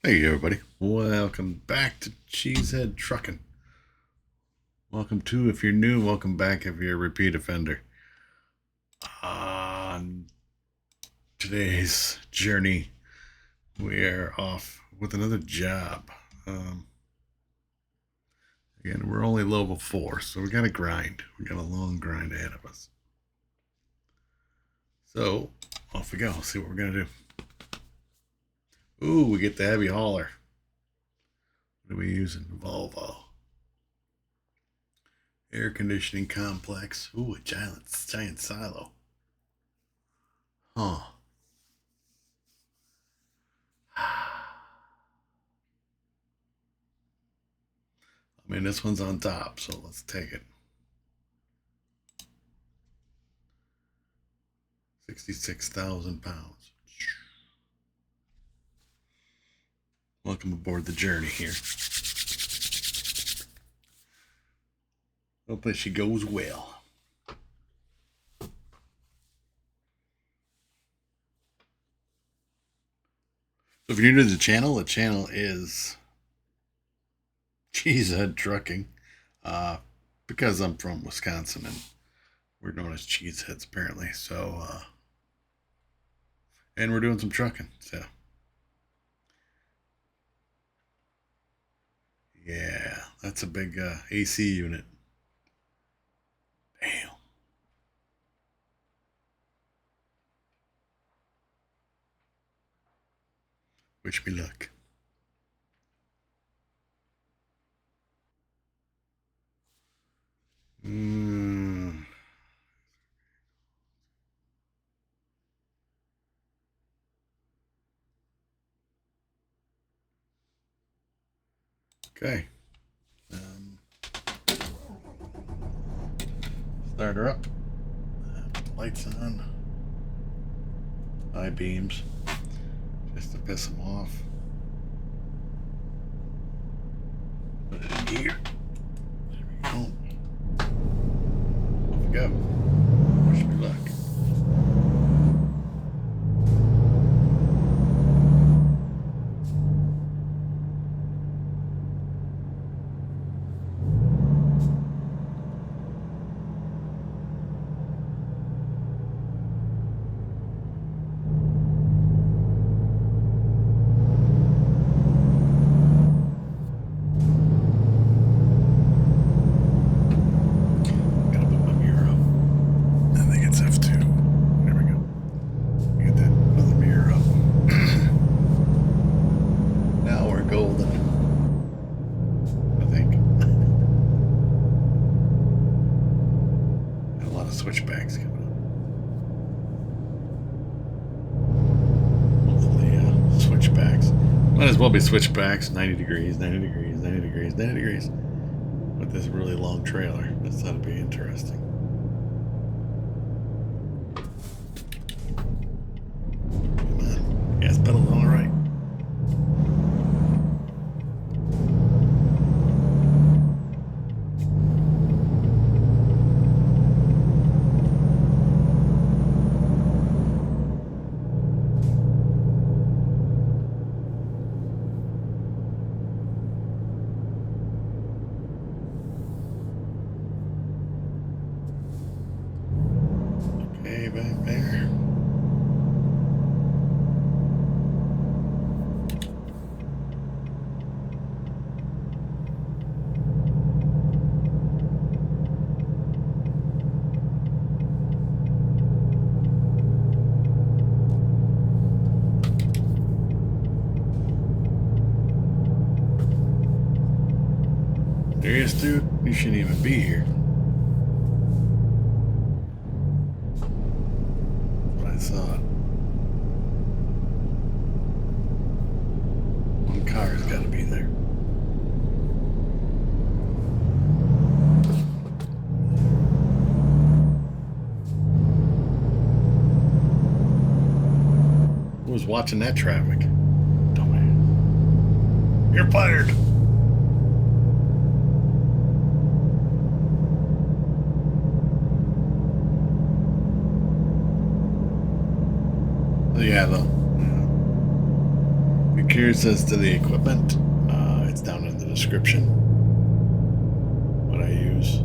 Hey everybody, welcome back to Cheesehead Trucking. Welcome to if you're new, welcome back if you're a repeat offender. On today's journey, we are off with another job. Again, we're only level 4, so we got to grind. We got a long grind ahead of us. So, off we go, see what we're going to do. Ooh, we get the heavy hauler. What are we using? Volvo. Air conditioning complex. Ooh, a giant silo. Huh. I mean, this one's on top, so let's take it. 66,000 pounds. Welcome aboard the journey here. Hopefully she goes well. So if you're new to the channel is Cheesehead Trucking. Because I'm from Wisconsin and we're known as Cheeseheads apparently. So, and we're doing some trucking. So, yeah, that's a big AC unit. Damn. Wish me luck. Okay. Start her up. Lights on. High beams. Just to piss them off. Put it in gear. There we go. Off we go. Wish me luck. Switchbacks coming up. Hopefully, switchbacks. Might as well be switchbacks. 90 degrees, 90 degrees, 90 degrees, 90 degrees. With this really long trailer. This ought to be interesting. Come on. Gas pedal on the right. Back there. Serious, dude? You shouldn't even be here. Thought one car's got to be there. Who was watching that traffic? Dumbass. You're fired. Yeah, though. curious as to the equipment, it's down in the description. What I use.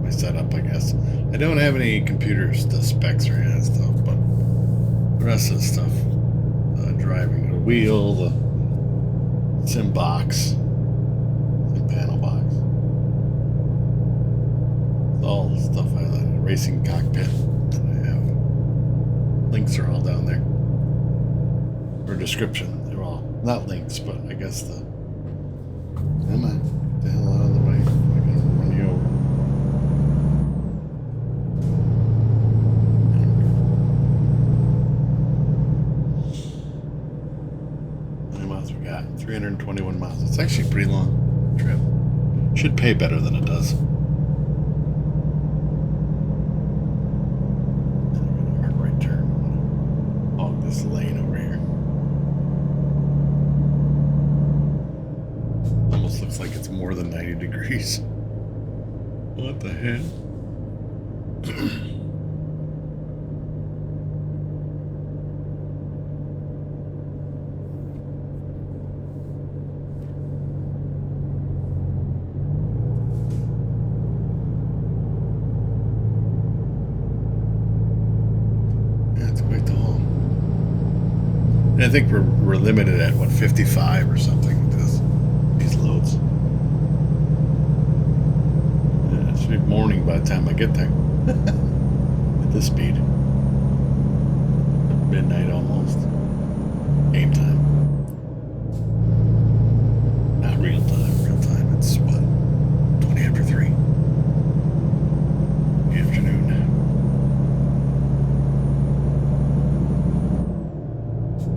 My setup, I guess. I don't have any computers, the specs or any of that stuff, but the rest of the stuff. Driving the wheel, the sim box, sim panel box. It's all the stuff I like. Racing cockpit that I have. Links are all down there. Or description. They're all not links, but I guess the. Am I? Get the hell out of the way. I'm gonna run you over. How many miles we got? 321 miles. It's actually a pretty long trip. Should pay better than it does. This lane over here. Almost looks like it's more than 90 degrees. What the heck? Yeah, it's quite the haul. And I think we're limited at what, 55 or something with these loads. Yeah, it should be morning by the time I get there. At this speed. Midnight almost. Game time. Not real time. Real time. It's what? 20 after 3. In the afternoon.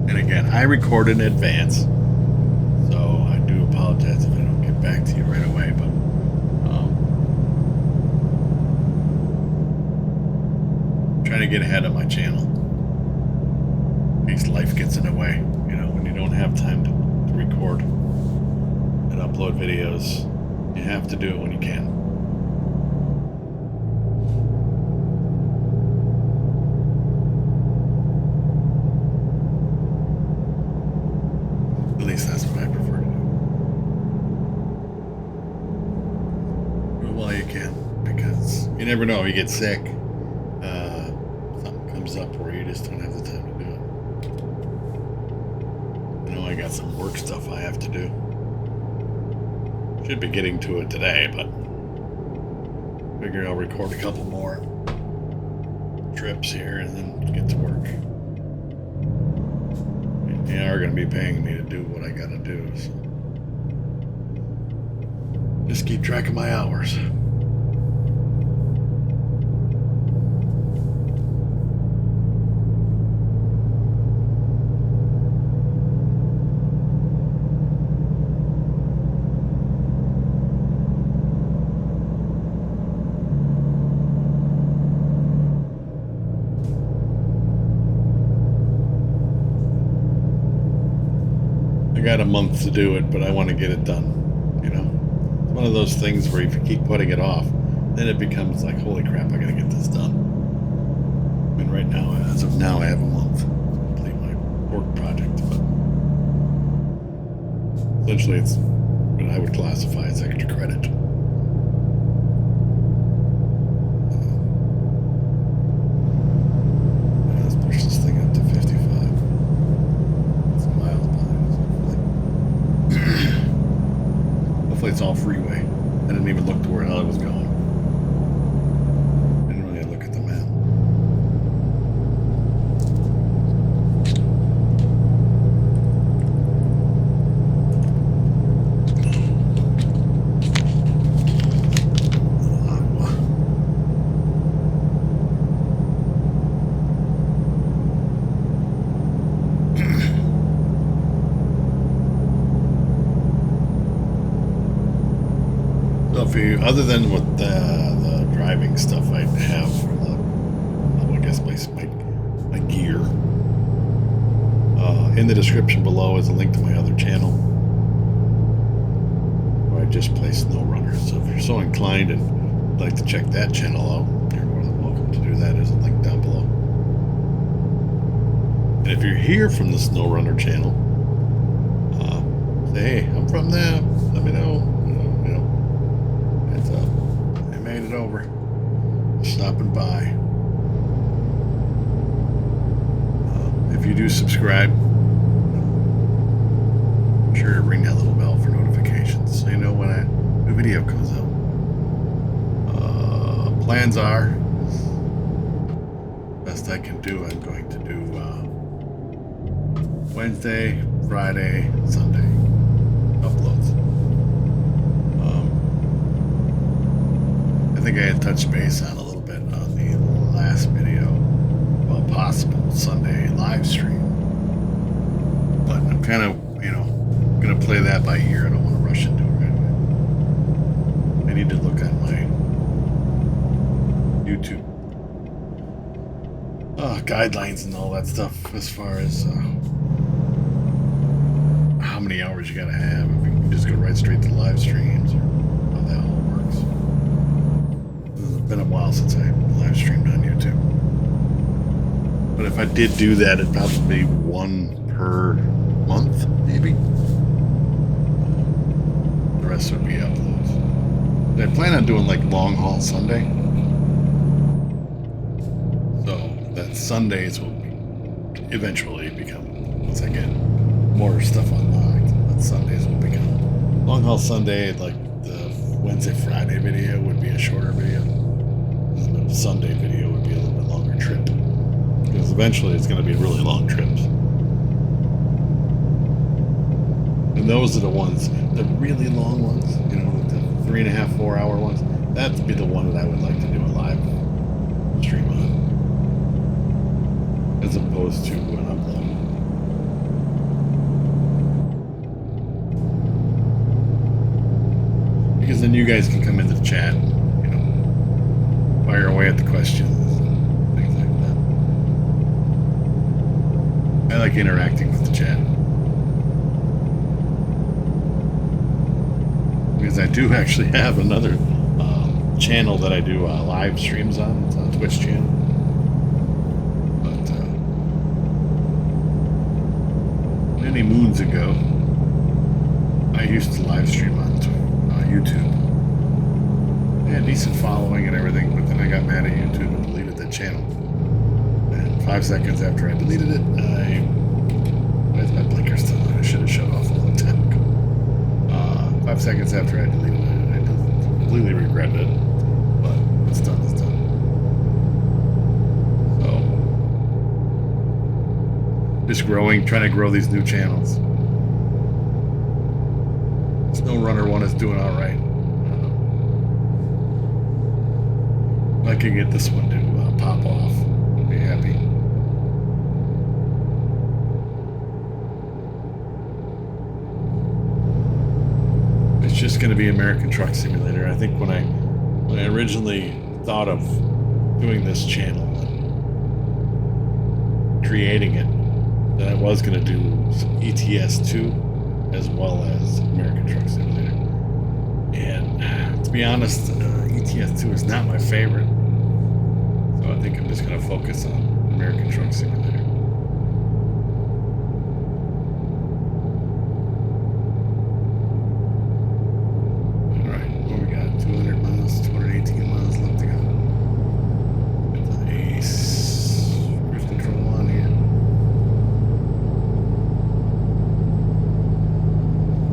And again, I record in advance, so I do apologize if I don't get back to you right away, but I'm trying to get ahead of my channel in case life gets in the way. You know, when you don't have time to record and upload videos, you have to do it when you can. At least that's what I prefer to do. Do it while you can, because you never know. You get sick, something comes up where you just don't have the time to do it. I know I got some work stuff I have to do. Should be getting to it today, but figure I'll record a couple more trips here and then get to work. They are going to be paying me to do what I got to do, so just keep track of my hours. I got a month to do it, but I want to get it done, you know? It's one of those things where if you keep putting it off, then it becomes like, holy crap, I gotta get this done. I mean, right now, as of now, I have a month to complete my work project, but essentially it's what I would classify as extra credit. Let's push this thing up to 55. Hopefully it's all freeway. I didn't even look to where the hell I was going. Didn't really look at the map. If you, other than what the driving stuff I have for the, I guess my gear, in the description below is a link to my other channel where I just play Snowrunner. So if you're so inclined and would like to check that channel out, you're more than welcome to do that. There's a link down below. And if you're here from the Snowrunner channel, say, hey, I'm from there. Let me know. Heads up. I made it over. Stopping by. If you do subscribe, be sure to ring that little bell for notifications so you know when a new video comes out. Plans are, best I can do, I'm going to do Wednesday, Friday, Sunday uploads. I think I had touched base on a little bit on the last video about possible Sunday live stream, but I'm kind of, going to play that by ear. I don't want to rush into it right away. I need to look on my YouTube guidelines and all that stuff as far as how many hours you gotta have, if you can just go right straight to live streams, or how that all works. It's been a while since I live streamed on YouTube, but if I did do that, it'd probably be one per month, maybe. The rest would be uploads. I plan on doing like long haul Sunday, so that Sundays will eventually become, once I get more stuff unlocked, that Sundays will become long haul Sunday. Like the Wednesday, Friday video would be a shorter video, and the Sunday video would be a little bit longer trip, because eventually it's going to be really long trips. And those are the ones, the really long ones, the 3.5, 4 hour ones. That'd be the one that I would like to do a live stream on, as opposed to an upload. Because then you guys can come into the chat, fire away at the questions, and things like that. I like interacting with the chat. Because I do actually have another channel that I do live streams on. It's on Twitch channel. But many moons ago, I used to live stream on YouTube. I had decent following and everything, but then I got mad at YouTube and deleted that channel. And 5 seconds after I deleted it, why is my blinker still on? I should have shut off a long time ago. 5 seconds after I deleted it, I completely regretted it, but it's done, it's done. So, just trying to grow these new channels. Snowrunner one is doing all right. If I can get this one to pop off, I'll be happy. It's just going to be American Truck Simulator. I think when I originally thought of doing this channel and creating it, that I was going to do some ETS2 as well as American Truck Simulator. And to be honest, ETS2 is not my favorite, so I think I'm just going to focus on American Truck Simulator.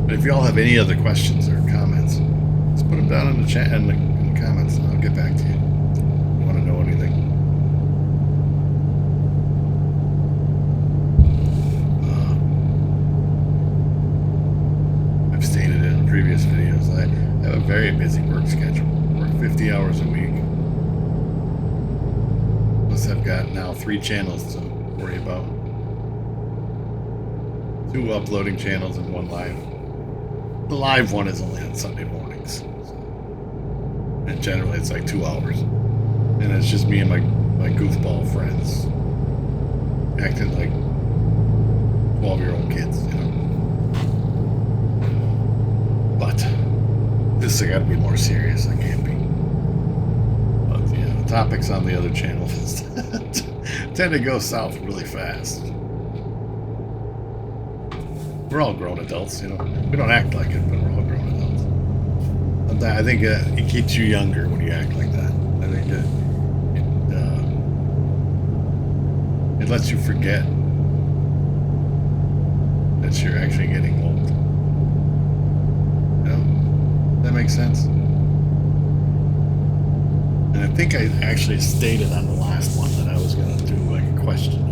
If y'all have any other questions or comments, just put them down in the chat, in the comments, and I'll get back to you. If you want to know anything. I've stated in previous videos, I have a very busy work schedule. I work 50 hours a week. Plus I've got now 3 channels to worry about. 2 uploading channels and 1 live. The live one is only on Sunday mornings. And generally it's like 2 hours. And it's just me and my goofball friends acting like 12-year-old kids, But this has got to be more serious. I can't be. But the topics on the other channels tend to go south really fast. We're all grown adults, you know. We don't act like it, but we're all grown adults. I think it keeps you younger when you act like that. I think it lets you forget that you're actually getting old. You know? That makes sense? And I think I actually stated on the last one that I was going to do like a question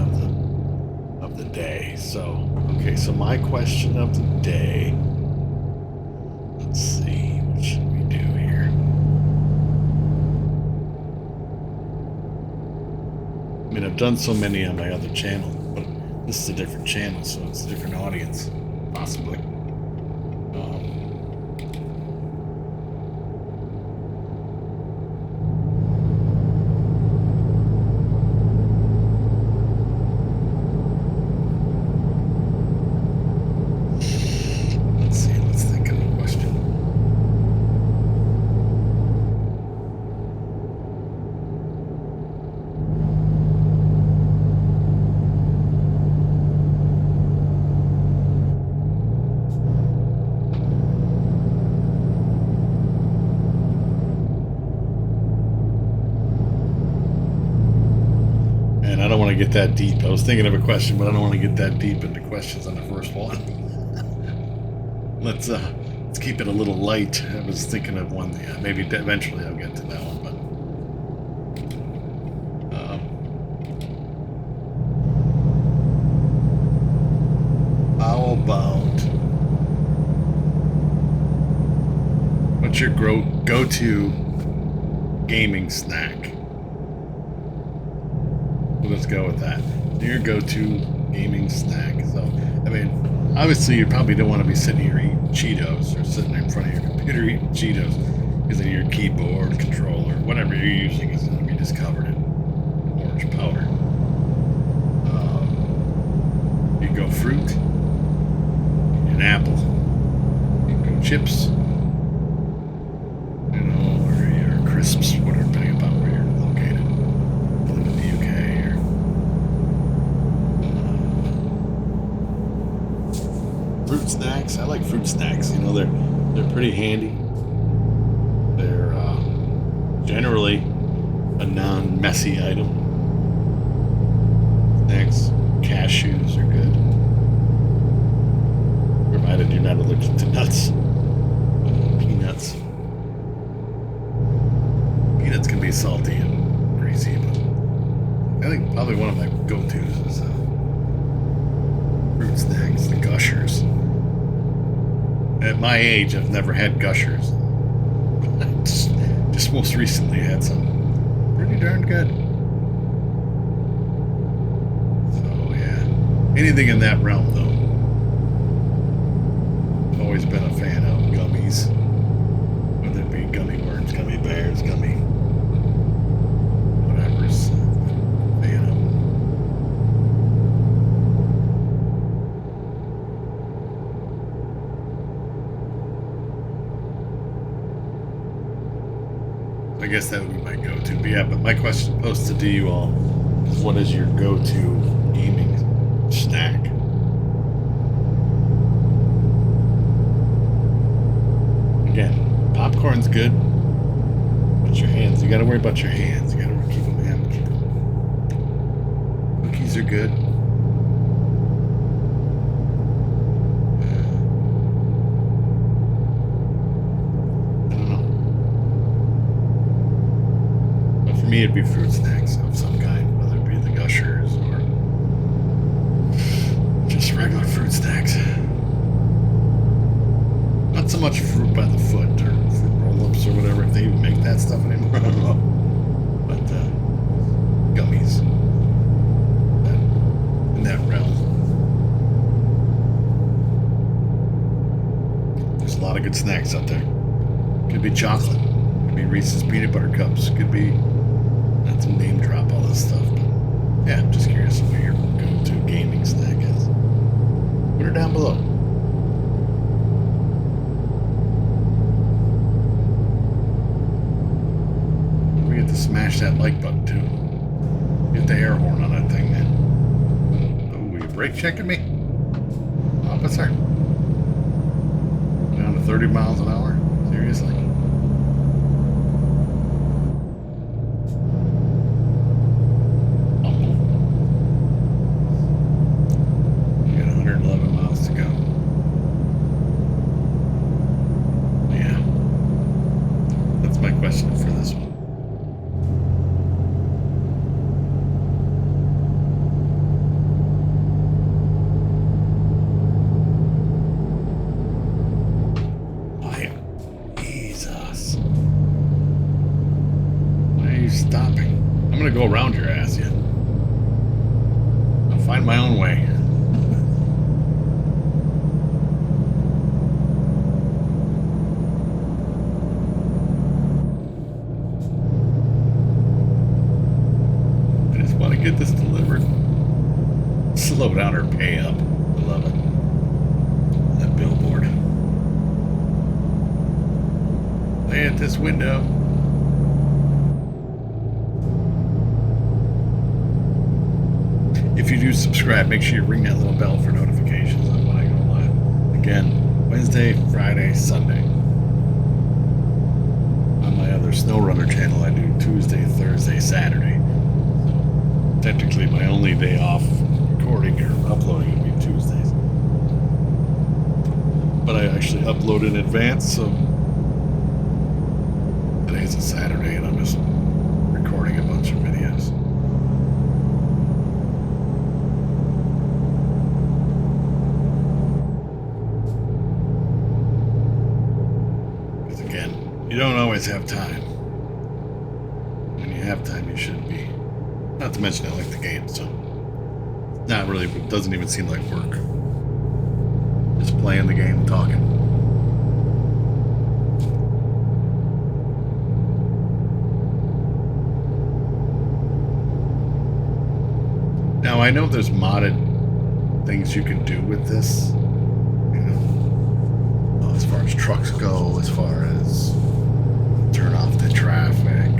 of the day. So, okay, so my question of the day. Let's see, what should we do here? I mean, I've done so many on my other channel, but this is a different channel, so it's a different audience, possibly. Get that deep. I was thinking of a question, but I don't want to get that deep into questions on the first one. Let's keep it a little light. I was thinking of one. Yeah, maybe eventually I'll get to that one, but how about what's your go-to gaming snack? Let's go with that. Your go-to gaming snack. So, I mean, obviously you probably don't want to be sitting here eating Cheetos or sitting in front of your computer eating Cheetos, because then your keyboard, controller, whatever you're using is going to be just covered in orange powder. You go fruit, an apple, you go chips, you know, or your crisps, whatever, depending upon where you're located. Live in the UK. Fruit snacks. I like fruit snacks. You know, they're pretty handy. They're generally a non-messy item. Snacks, cashews are good, provided you're not allergic to nuts. Peanuts. Peanuts can be salty and greasy, but I think probably one of my go-tos is fruit snacks, the Gushers. At my age, I've never had Gushers. I just most recently had some pretty darn good. So yeah, anything in that realm though. I've always been a fan of gummies, whether it be gummy worms, gummy bears, gummy whatever's. Fan of. I guess that would be my go-to. But yeah, but my question posted to you all is, what is your go-to gaming snack? Again, popcorn's good, but your hands, you gotta worry about your hands. You gotta keep them empty. Cookies are good. For me, it'd be fruit snacks of some kind, whether it be the Gushers or just regular fruit snacks. Not so much fruit by the foot or fruit roll-ups or whatever, if they even make that stuff anymore. I don't know. But gummies. In that realm. There's a lot of good snacks out there. Could be chocolate. Could be Reese's peanut butter cups. Could be, not to name drop all this stuff, but yeah, I'm just curious what your go-to gaming snack is. Put her down below. Don't forget to smash that like button too. Get the air horn on that thing, man. Oh, you brake checking me? Officer? 30 miles an hour? Seriously? You got 111 miles to go. Yeah. That's my question for this one. Stopping. I'm gonna go around your ass, yeah. I'll find my own way. I just want to get this delivered. Slow down or pay up. I love it. That billboard. Lay at this window. If you do subscribe, make sure you ring that little bell for notifications on when I go live. Again, Wednesday, Friday, Sunday. On my other Snowrunner channel, I do Tuesday, Thursday, Saturday. So technically, my only day off recording or uploading would be Tuesdays. But I actually upload in advance, so today's a Saturday, and I'm just recording a bunch of videos. You don't always have time. When you have time, you should be. Not to mention I like the game, so not really. It doesn't even seem like work. Just playing the game, talking. Now I know there's modded things you can do with this. You know, as far as trucks go, as far as turn off the traffic,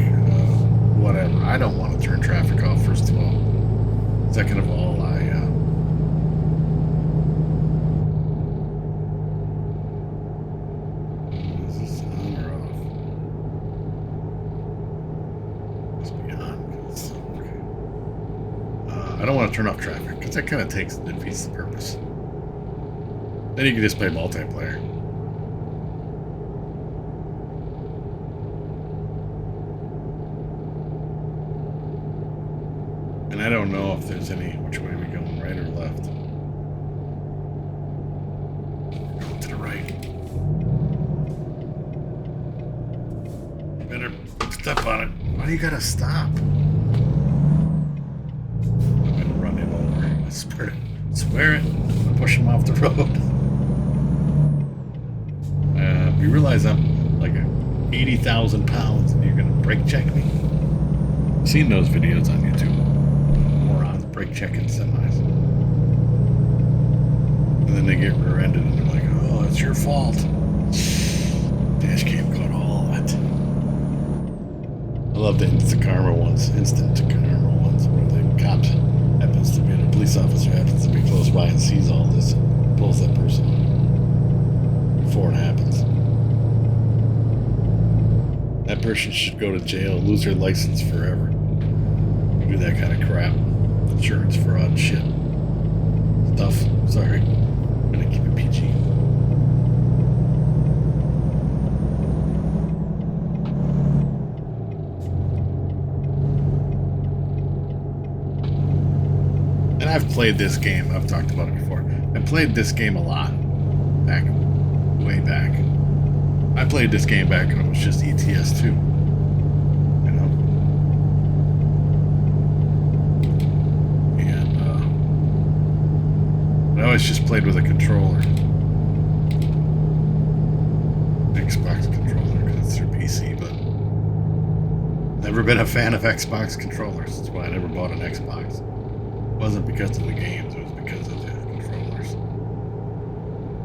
whatever. I don't want to turn traffic off, first of all. Second of all, is this on or off? Must be on. Okay. I don't want to turn off traffic, because that kind of defeats the purpose. Then you can just play multiplayer. And I don't know if there's any, which way are we going, right or left? We're going to the right. You better step on it. Why do you gotta stop? I'm gonna run him over. I swear it. I'm gonna push him off the road. You realize I'm like 80,000 pounds and you're gonna brake check me? I've seen those videos on YouTube. Brake checking semis. And then they get rear-ended and they're like, oh, it's your fault. Dash cam caught all of it. I love the instant karma ones where the cops happens to be, a police officer happens to be close by and sees all this and pulls that person before it happens. That person should go to jail, lose their license forever. You do that kind of crap. Insurance fraud shit. Stuff. Sorry. I'm gonna keep it PG. And I've played this game. I've talked about it before. I played this game a lot. Way back. I played this game back when it was just ETS2. I always just played with a controller. Xbox controller, because it's through PC, but never been a fan of Xbox controllers. That's why I never bought an Xbox. It wasn't because of the games, it was because of the controllers.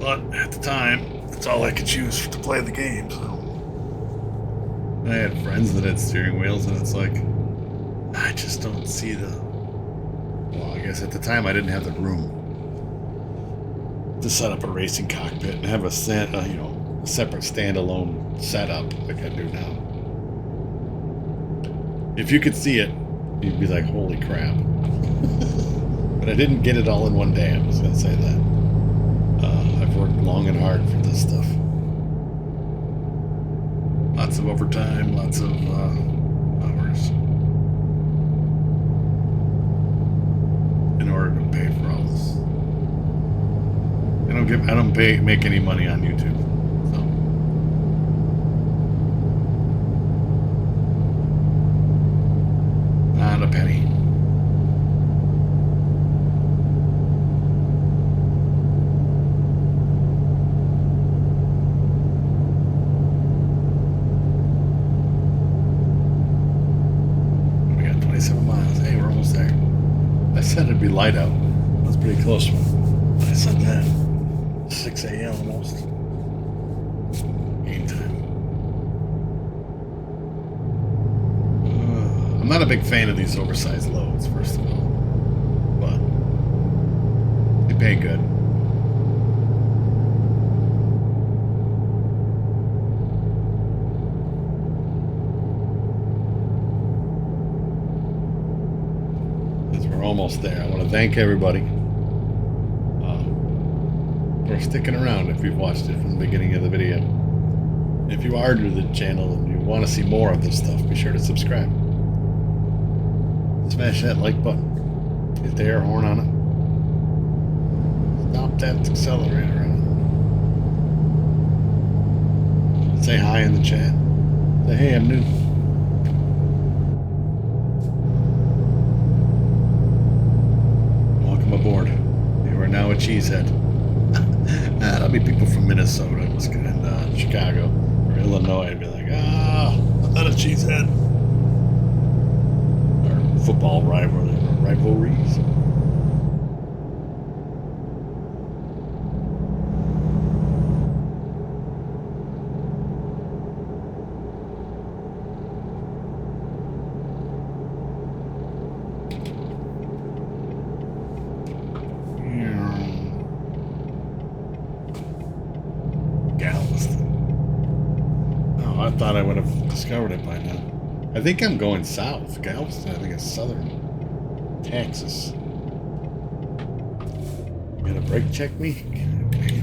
But at the time, that's all I could choose to play the game, so. I had friends that had steering wheels, and it's like, I just don't see the... Well, I guess at the time I didn't have the room to set up a racing cockpit and have a a separate standalone setup like I do now. If you could see it, you'd be like, holy crap. But I didn't get it all in one day, I was going to say that. I've worked long and hard for this stuff. Lots of overtime, lots of hours in order to pay for all this. I don't make any money on YouTube. So not a penny. We got 27 miles. Hey, we're almost there. I said it'd be light out. That's pretty close. I said that. 6 a.m. almost. Game time. I'm not a big fan of these oversized loads, first of all. But they pay good. As we're almost there, I want to thank everybody for sticking around if you've watched it from the beginning of the video. If you are new to the channel and you want to see more of this stuff, be sure to subscribe. Smash that like button. Hit the air horn on it. Stop that accelerator on it. Say hi in the chat. Say, hey, I'm new. Welcome aboard. You are now a cheesehead. That'll be people from Minnesota and Chicago or Illinois. I'd be like, I'm not a cheesehead. Or football rivalries. I thought I would have discovered it by now. I think I'm going south. Galveston, I think it's southern Texas. You gonna brake check me? Okay.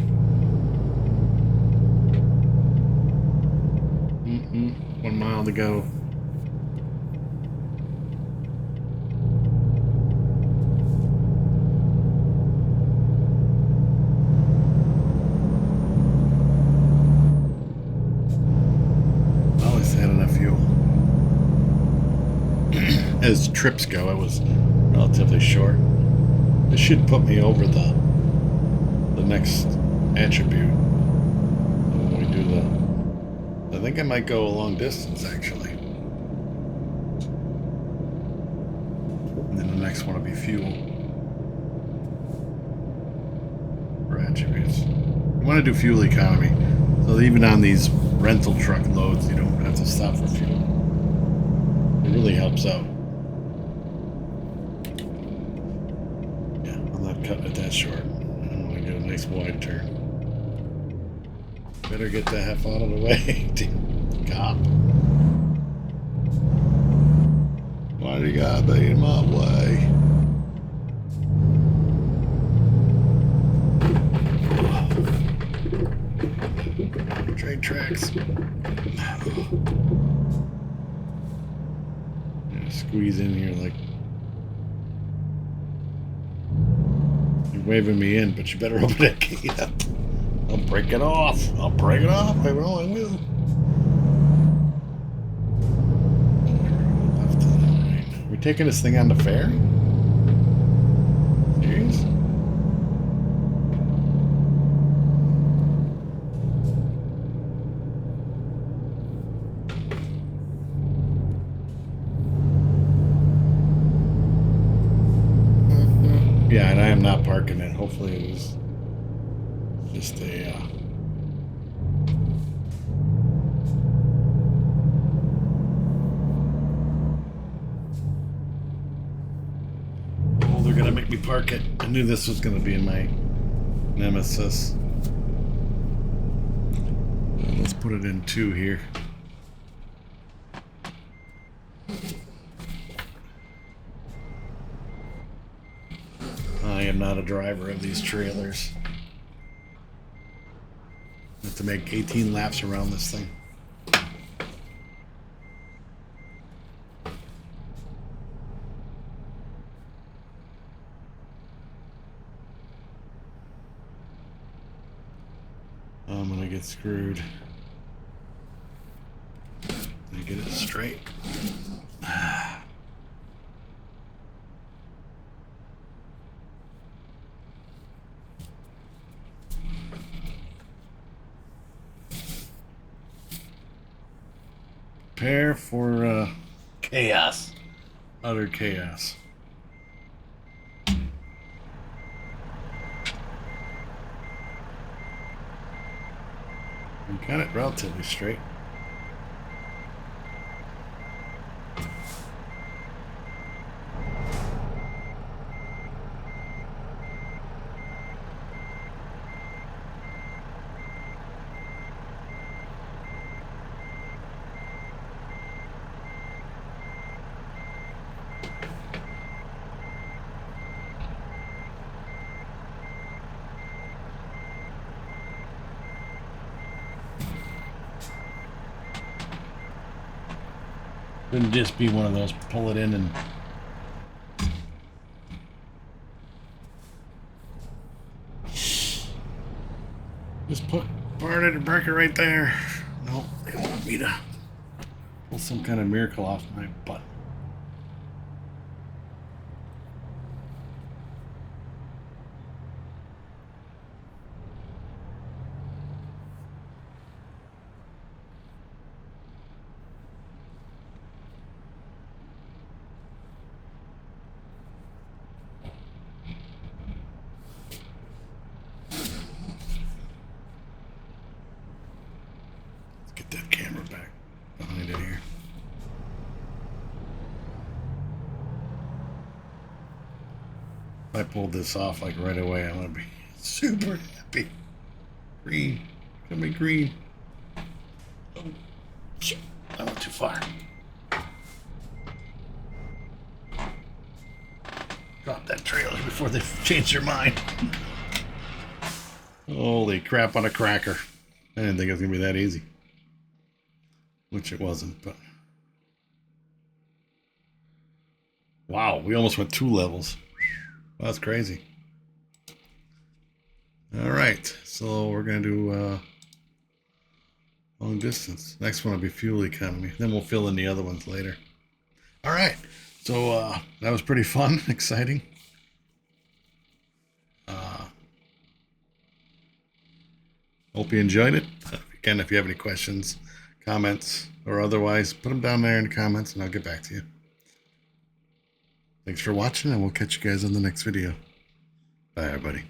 1 mile to go. As trips go, it was relatively short. This should put me over the next attribute when we do the. I think I might go a long distance actually, and then the next one will be fuel for attributes. You want to do fuel economy, so even on these rental truck loads, you don't have to stop for fuel. It really helps out. Cutting it that short. I want to get a nice wide turn. Better get the F out of the way. Cop. Why do you gotta be in my way? Train tracks. Squeeze in here like. Waving me in, but you better open that gate up. I'll break it off. I will. Are we taking this thing on the ferry? Serious? Yeah, and I am not parking it. Hopefully it was just a... Oh, they're going to make me park it. I knew this was going to be in my nemesis. Let's put it in 2 here. I am not a driver of these trailers. I have to make 18 laps around this thing. I'm gonna get screwed. Let me get it straight. Prepare for chaos. Utter chaos. I'm kind of relatively straight. Couldn't just be one of those pull it in and just put part of the breaker right there. No, they want me to pull some kind of miracle off my butt. Get that camera back behind it here. If I pulled this off like right away, I'm gonna be super happy. Green, gonna be green. Oh shit, I went too far. Drop that trailer before they change their mind. Holy crap on a cracker. I didn't think it was gonna be that easy. Which it wasn't, but wow, we almost went 2 levels. That's crazy. All right, so we're gonna do long distance. Next one will be fuel economy. Then we'll fill in the other ones later. All right, so that was pretty fun, exciting. Hope you enjoyed it. Again, if you have any questions, comments, or otherwise, put them down there in the comments and I'll get back to you. Thanks for watching, and we'll catch you guys on the next video. Bye, everybody.